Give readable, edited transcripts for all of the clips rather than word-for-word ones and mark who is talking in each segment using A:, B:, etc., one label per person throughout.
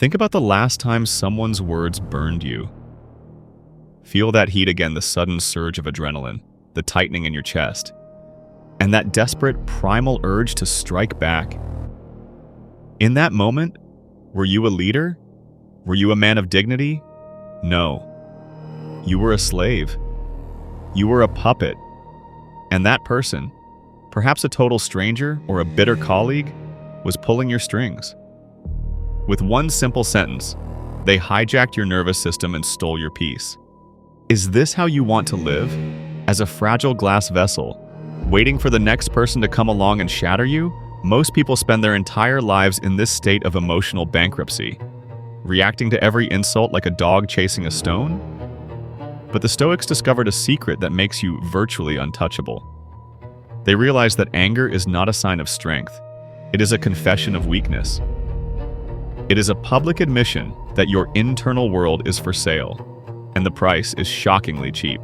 A: Think about the last time someone's words burned you. Feel that heat again, the sudden surge of adrenaline, the tightening in your chest, and that desperate primal urge to strike back. In that moment, were you a leader? Were you a man of dignity? No. You were a slave. You were a puppet. And that person, perhaps a total stranger or a bitter colleague, was pulling your strings. With one simple sentence, they hijacked your nervous system and stole your peace. Is this how you want to live? As a fragile glass vessel, waiting for the next person to come along and shatter you? Most people spend their entire lives in this state of emotional bankruptcy, reacting to every insult like a dog chasing a stone. But the Stoics discovered a secret that makes you virtually untouchable. They realized that anger is not a sign of strength. It is a confession of weakness. It is a public admission that your internal world is for sale, and the price is shockingly cheap.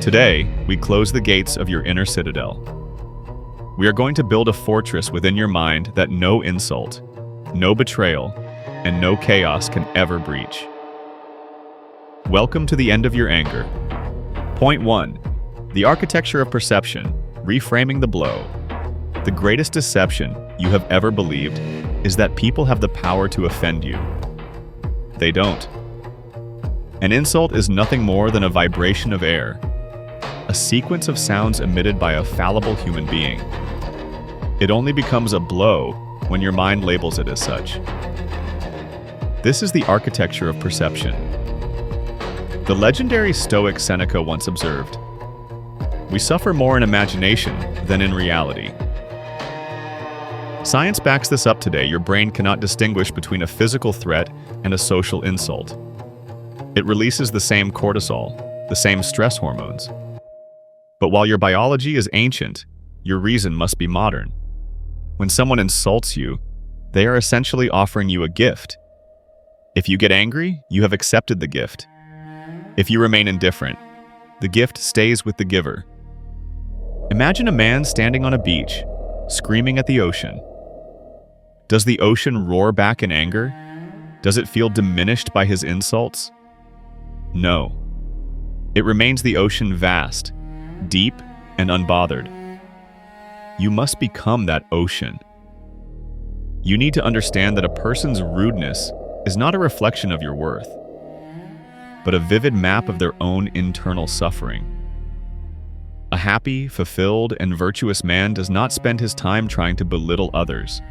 A: Today, we close the gates of your inner citadel. We are going to build a fortress within your mind that no insult, no betrayal, and no chaos can ever breach. Welcome to the end of your anger. Point 1. The architecture of perception, reframing the blow. The greatest deception you have ever believed is that people have the power to offend you. They don't. An insult is nothing more than a vibration of air, a sequence of sounds emitted by a fallible human being. It only becomes a blow when your mind labels it as such. This is the architecture of perception. The legendary Stoic Seneca once observed, "We suffer more in imagination than in reality." Science backs this up today. Your brain cannot distinguish between a physical threat and a social insult. It releases the same cortisol, the same stress hormones. But while your biology is ancient, your reason must be modern. When someone insults you, they are essentially offering you a gift. If you get angry, you have accepted the gift. If you remain indifferent, the gift stays with the giver. Imagine a man standing on a beach, screaming at the ocean. Does the ocean roar back in anger? Does it feel diminished by his insults? No. It remains the ocean vast, deep, and unbothered. You must become that ocean. You need to understand that a person's rudeness is not a reflection of your worth, but a vivid map of their own internal suffering. A happy, fulfilled, and virtuous man does not spend his time trying to belittle others.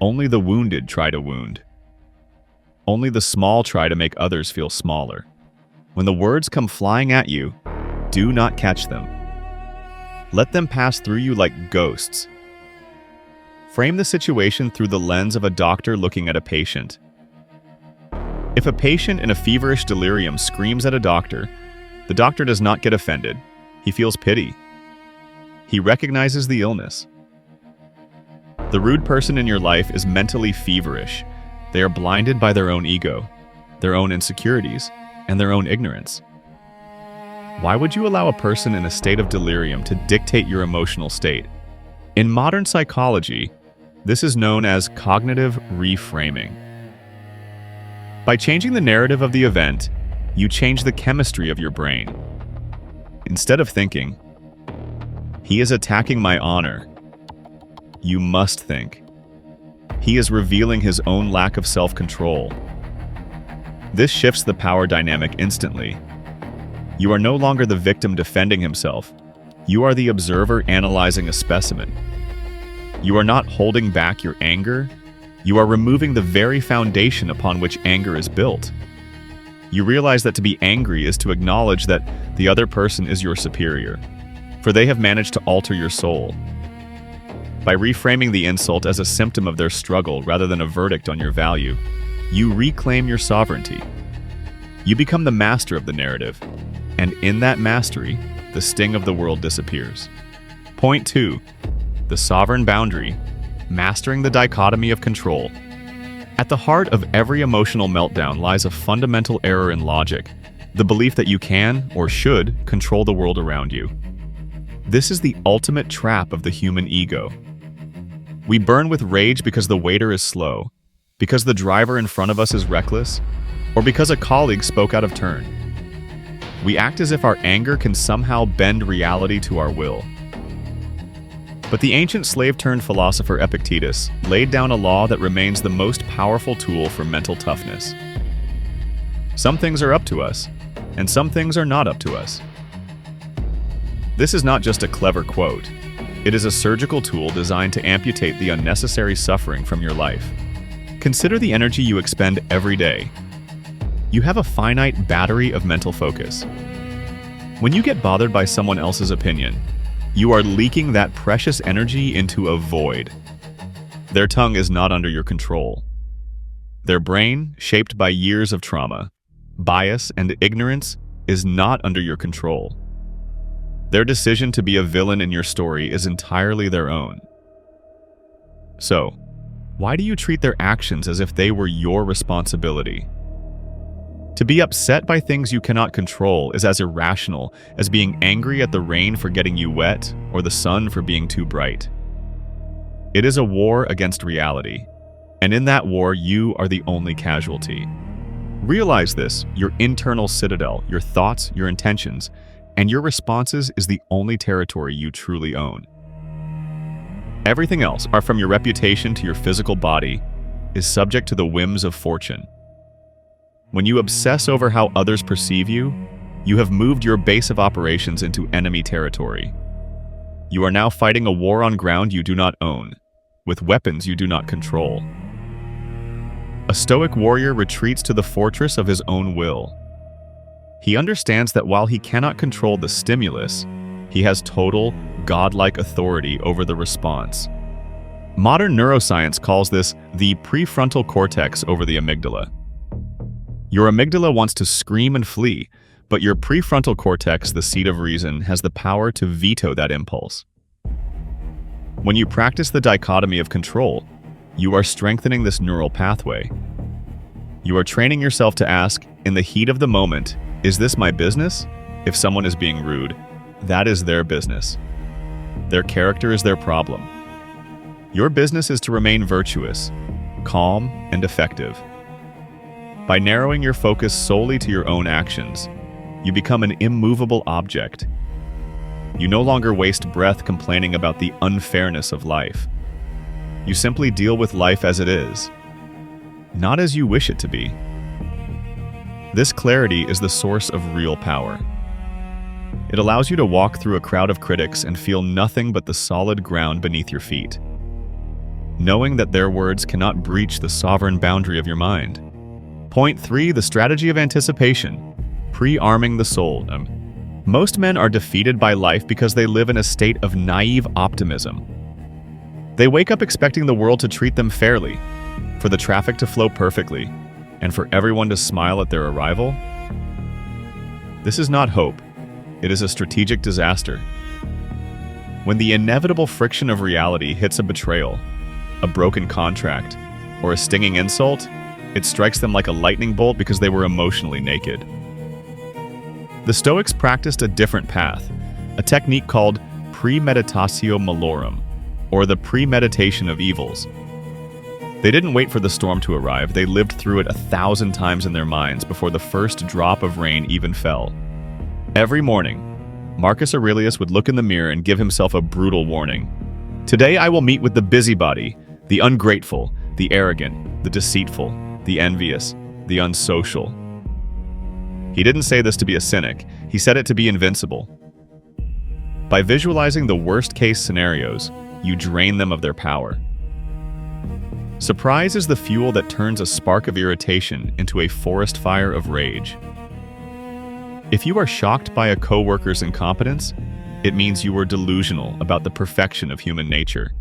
A: Only the wounded try to wound. Only the small try to make others feel smaller. When the words come flying at you, do not catch them. Let them pass through you like ghosts. Frame the situation through the lens of a doctor looking at a patient. If a patient in a feverish delirium screams at a doctor, the doctor does not get offended. He feels pity. He recognizes the illness. The rude person in your life is mentally feverish. They are blinded by their own ego, their own insecurities, and their own ignorance. Why would you allow a person in a state of delirium to dictate your emotional state? In modern psychology, this is known as cognitive reframing. By changing the narrative of the event, you change the chemistry of your brain. Instead of thinking, "He is attacking my honor," you must think, "He is revealing his own lack of self-control." This shifts the power dynamic instantly. You are no longer the victim defending himself. You are the observer analyzing a specimen. You are not holding back your anger. You are removing the very foundation upon which anger is built. You realize that to be angry is to acknowledge that the other person is your superior, for they have managed to alter your soul. By reframing the insult as a symptom of their struggle rather than a verdict on your value, you reclaim your sovereignty. You become the master of the narrative, and in that mastery, the sting of the world disappears. Point 2. The sovereign boundary, mastering the dichotomy of control. At the heart of every emotional meltdown lies a fundamental error in logic, the belief that you can, or should, control the world around you. This is the ultimate trap of the human ego. We burn with rage because the waiter is slow, Because the driver in front of us is reckless? Or because a colleague spoke out of turn? We act as if our anger can somehow bend reality to our will. But the ancient slave-turned-philosopher Epictetus laid down a law that remains the most powerful tool for mental toughness. Some things are up to us, and some things are not up to us. This is not just a clever quote. It is a surgical tool designed to amputate the unnecessary suffering from your life. Consider the energy you expend every day. You have a finite battery of mental focus. When you get bothered by someone else's opinion, you are leaking that precious energy into a void. Their tongue is not under your control. Their brain, shaped by years of trauma, bias, and ignorance, is not under your control. Their decision to be a villain in your story is entirely their own. So, why do you treat their actions as if they were your responsibility? To be upset by things you cannot control is as irrational as being angry at the rain for getting you wet or the sun for being too bright. It is a war against reality, and in that war you are the only casualty. Realize this: your internal citadel, your thoughts, your intentions, and your responses is the only territory you truly own. Everything else, from your reputation to your physical body, is subject to the whims of fortune. When you obsess over how others perceive you, you have moved your base of operations into enemy territory. You are now fighting a war on ground you do not own, with weapons you do not control. A Stoic warrior retreats to the fortress of his own will. He understands that while he cannot control the stimulus, he has total, godlike authority over the response. Modern neuroscience calls this the prefrontal cortex over the amygdala. Your amygdala wants to scream and flee, but your prefrontal cortex, the seat of reason, has the power to veto that impulse. When you practice the dichotomy of control, you are strengthening this neural pathway. You are training yourself to ask, in the heat of the moment, is this my business? If someone is being rude, that is their business. Their character is their problem. Your business is to remain virtuous, calm, and effective. By narrowing your focus solely to your own actions, you become an immovable object. You no longer waste breath complaining about the unfairness of life. You simply deal with life as it is, not as you wish it to be. This clarity is the source of real power. It allows you to walk through a crowd of critics and feel nothing but the solid ground beneath your feet, knowing that their words cannot breach the sovereign boundary of your mind. Point 3, the strategy of anticipation, pre-arming the soul. Most men are defeated by life because they live in a state of naive optimism. They wake up expecting the world to treat them fairly, for the traffic to flow perfectly, and for everyone to smile at their arrival. This is not hope. It is a strategic disaster. When the inevitable friction of reality hits a betrayal, a broken contract, or a stinging insult, it strikes them like a lightning bolt because they were emotionally naked. The Stoics practiced a different path, a technique called premeditatio malorum, or the premeditation of evils. They didn't wait for the storm to arrive, they lived through it 1,000 times in their minds before the first drop of rain even fell. Every morning, Marcus Aurelius would look in the mirror and give himself a brutal warning. Today I will meet with the busybody, the ungrateful, the arrogant, the deceitful, the envious, the unsocial. He didn't say this to be a cynic, he said it to be invincible. By visualizing the worst-case scenarios, you drain them of their power. Surprise is the fuel that turns a spark of irritation into a forest fire of rage. If you are shocked by a coworker's incompetence, it means you were delusional about the perfection of human nature.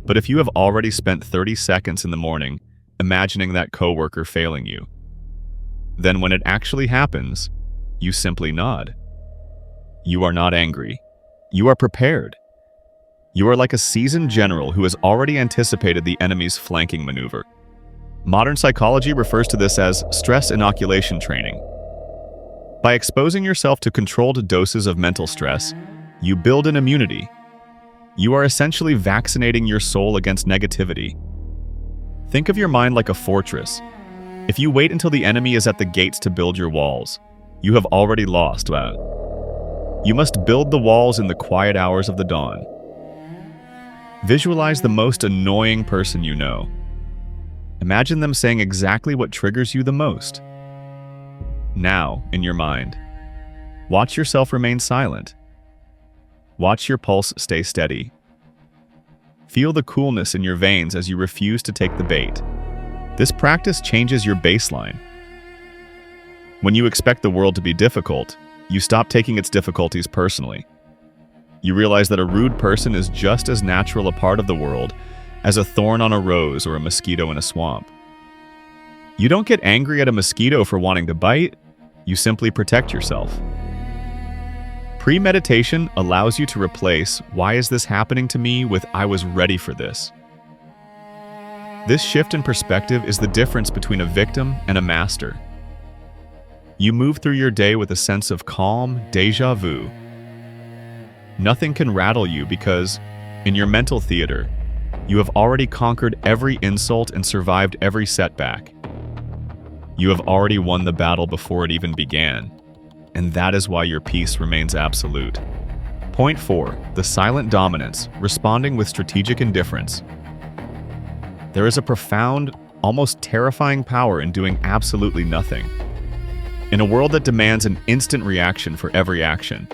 A: But if you have already spent 30 seconds in the morning imagining that coworker failing you, then when it actually happens, you simply nod. You are not angry. You are prepared. You are like a seasoned general who has already anticipated the enemy's flanking maneuver. Modern psychology refers to this as stress inoculation training. By exposing yourself to controlled doses of mental stress, you build an immunity. You are essentially vaccinating your soul against negativity. Think of your mind like a fortress. If you wait until the enemy is at the gates to build your walls, you have already lost. You must build the walls in the quiet hours of the dawn. Visualize the most annoying person you know. Imagine them saying exactly what triggers you the most. Now, in your mind, watch yourself remain silent. Watch your pulse stay steady. Feel the coolness in your veins as you refuse to take the bait. This practice changes your baseline. When you expect the world to be difficult, you stop taking its difficulties personally. You realize that a rude person is just as natural a part of the world as a thorn on a rose or a mosquito in a swamp. You don't get angry at a mosquito for wanting to bite, you simply protect yourself. Premeditation allows you to replace "why is this happening to me" with "I was ready for this." This shift in perspective is the difference between a victim and a master. You move through your day with a sense of calm, déjà vu. Nothing can rattle you because, in your mental theater, you have already conquered every insult and survived every setback. You have already won the battle before it even began, and that is why your peace remains absolute. Point 4. The silent dominance, responding with strategic indifference. There is a profound, almost terrifying power in doing absolutely nothing. In a world that demands an instant reaction for every action,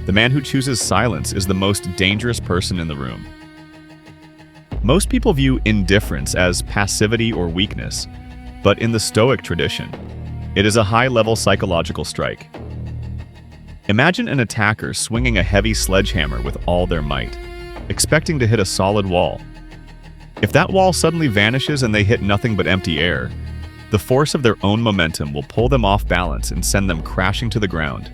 A: the man who chooses silence is the most dangerous person in the room. Most people view indifference as passivity or weakness, but in the Stoic tradition, it is a high-level psychological strike. Imagine an attacker swinging a heavy sledgehammer with all their might, expecting to hit a solid wall. If that wall suddenly vanishes and they hit nothing but empty air, the force of their own momentum will pull them off balance and send them crashing to the ground.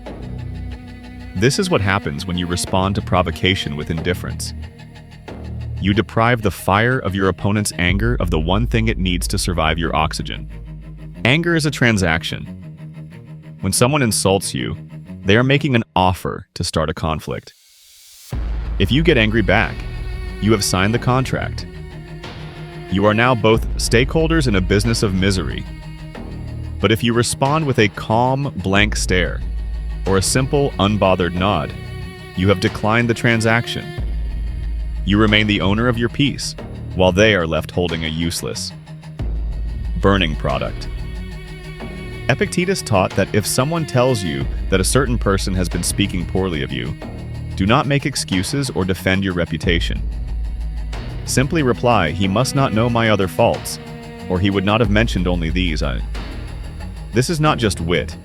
A: This is what happens when you respond to provocation with indifference. You deprive the fire of your opponent's anger of the one thing it needs to survive your oxygen. Anger is a transaction. When someone insults you, they are making an offer to start a conflict. If you get angry back, you have signed the contract. You are now both stakeholders in a business of misery. But if you respond with a calm, blank stare, or a simple, unbothered nod, you have declined the transaction. You remain the owner of your peace, while they are left holding a useless, burning product. Epictetus taught that if someone tells you that a certain person has been speaking poorly of you, do not make excuses or defend your reputation. Simply reply, "He must not know my other faults," or "He would not have mentioned only these." This is not just wit.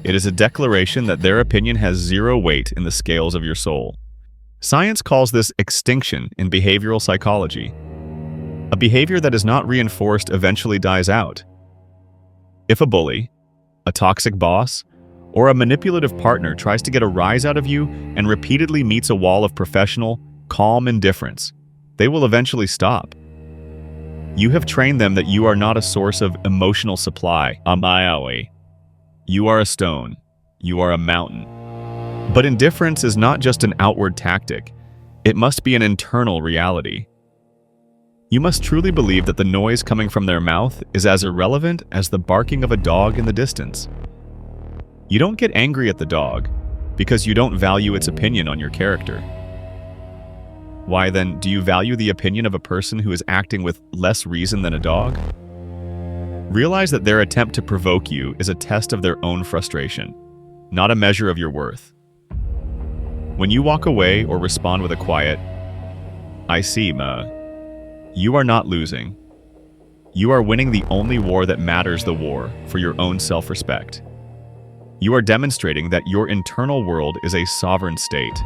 A: It is a declaration that their opinion has zero weight in the scales of your soul. Science calls this extinction in behavioral psychology. A behavior that is not reinforced eventually dies out. If a bully, a toxic boss, or a manipulative partner tries to get a rise out of you and repeatedly meets a wall of professional, calm indifference, they will eventually stop. You have trained them that you are not a source of emotional supply. You are a stone. You are a mountain. But indifference is not just an outward tactic. It must be an internal reality. You must truly believe that the noise coming from their mouth is as irrelevant as the barking of a dog in the distance. You don't get angry at the dog because you don't value its opinion on your character. Why then do you value the opinion of a person who is acting with less reason than a dog? Realize that their attempt to provoke you is a test of their own frustration, not a measure of your worth. When you walk away or respond with a quiet, "I see, ma," you are not losing. You are winning the only war that matters, the war for your own self-respect. You are demonstrating that your internal world is a sovereign state,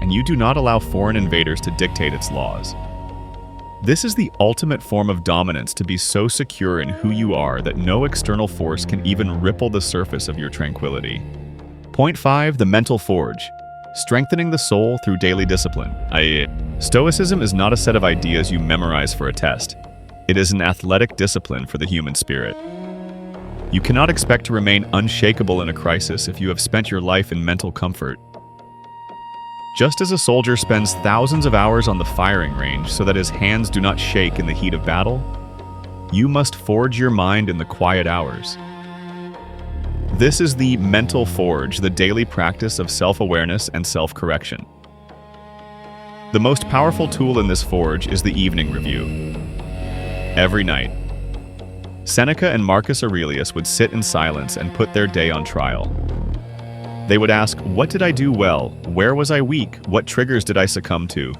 A: and you do not allow foreign invaders to dictate its laws. This is the ultimate form of dominance, to be so secure in who you are that no external force can even ripple the surface of your tranquility. Point 5. The mental forge. Strengthening the soul through daily discipline. Stoicism is not a set of ideas you memorize for a test. It is an athletic discipline for the human spirit. You cannot expect to remain unshakable in a crisis if you have spent your life in mental comfort. Just as a soldier spends thousands of hours on the firing range so that his hands do not shake in the heat of battle, You must forge your mind in the quiet hours. This is the mental forge, the daily practice of self-awareness and self-correction. The most powerful tool in this forge is the evening review. Every night, Seneca and Marcus Aurelius would sit in silence and put their day on trial. They would ask, what did I do well? Where was I weak? What triggers did I succumb to?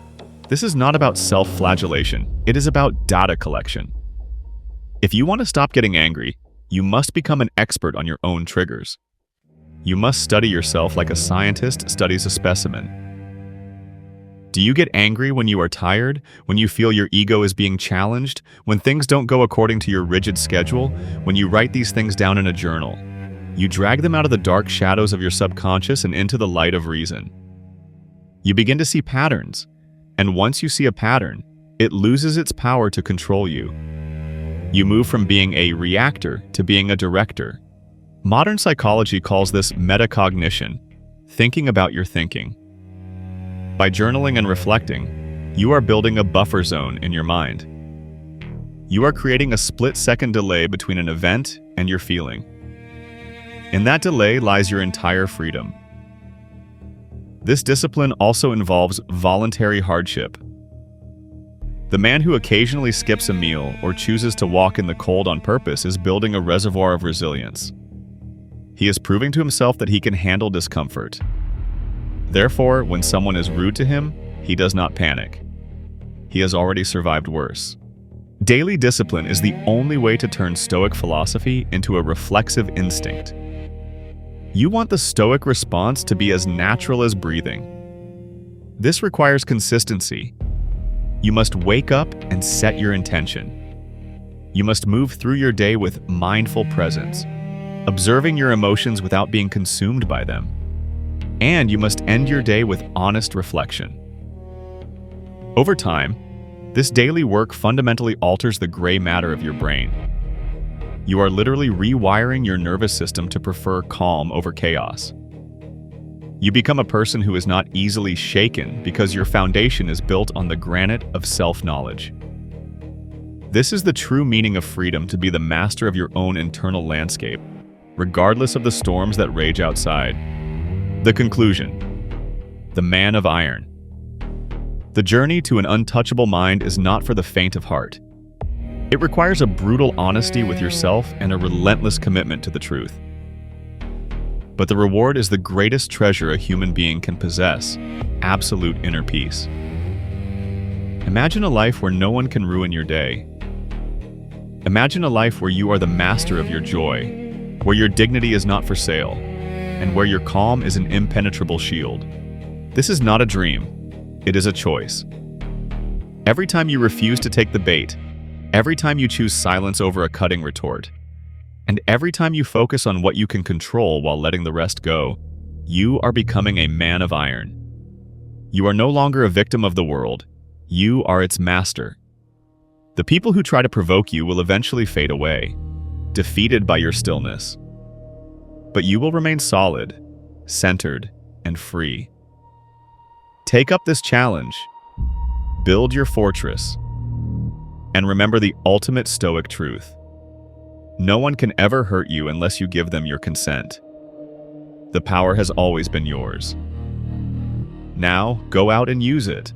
A: This is not about self-flagellation. It is about data collection. If you want to stop getting angry, you must become an expert on your own triggers. You must study yourself like a scientist studies a specimen. Do you get angry when you are tired, when you feel your ego is being challenged, when things don't go according to your rigid schedule, when you write these things down in a journal? You drag them out of the dark shadows of your subconscious and into the light of reason. You begin to see patterns, and once you see a pattern, it loses its power to control you. You move from being a reactor to being a director. Modern psychology calls this metacognition, thinking about your thinking. By journaling and reflecting, you are building a buffer zone in your mind. You are creating a split-second delay between an event and your feeling. In that delay lies your entire freedom. This discipline also involves voluntary hardship. The man who occasionally skips a meal or chooses to walk in the cold on purpose is building a reservoir of resilience. He is proving to himself that he can handle discomfort. Therefore, when someone is rude to him, he does not panic. He has already survived worse. Daily discipline is the only way to turn Stoic philosophy into a reflexive instinct. You want the Stoic response to be as natural as breathing. This requires consistency. You must wake up and set your intention. You must move through your day with mindful presence, observing your emotions without being consumed by them. And you must end your day with honest reflection. Over time, this daily work fundamentally alters the gray matter of your brain. You are literally rewiring your nervous system to prefer calm over chaos. You become a person who is not easily shaken because your foundation is built on the granite of self-knowledge. This is the true meaning of freedom, to be the master of your own internal landscape, regardless of the storms that rage outside. The conclusion: the man of iron. The journey to an untouchable mind is not for the faint of heart. It requires a brutal honesty with yourself and a relentless commitment to the truth. But the reward is the greatest treasure a human being can possess: absolute inner peace. Imagine a life where no one can ruin your day. Imagine a life where you are the master of your joy, where your dignity is not for sale, and where your calm is an impenetrable shield. This is not a dream. It is a choice. Every time you refuse to take the bait, every time you choose silence over a cutting retort, and every time you focus on what you can control while letting the rest go, you are becoming a man of iron. You are no longer a victim of the world. You are its master. The people who try to provoke you will eventually fade away, defeated by your stillness. But you will remain solid, centered, and free. Take up this challenge. Build your fortress. And remember the ultimate Stoic truth: no one can ever hurt you unless you give them your consent. The power has always been yours. Now, go out and use it.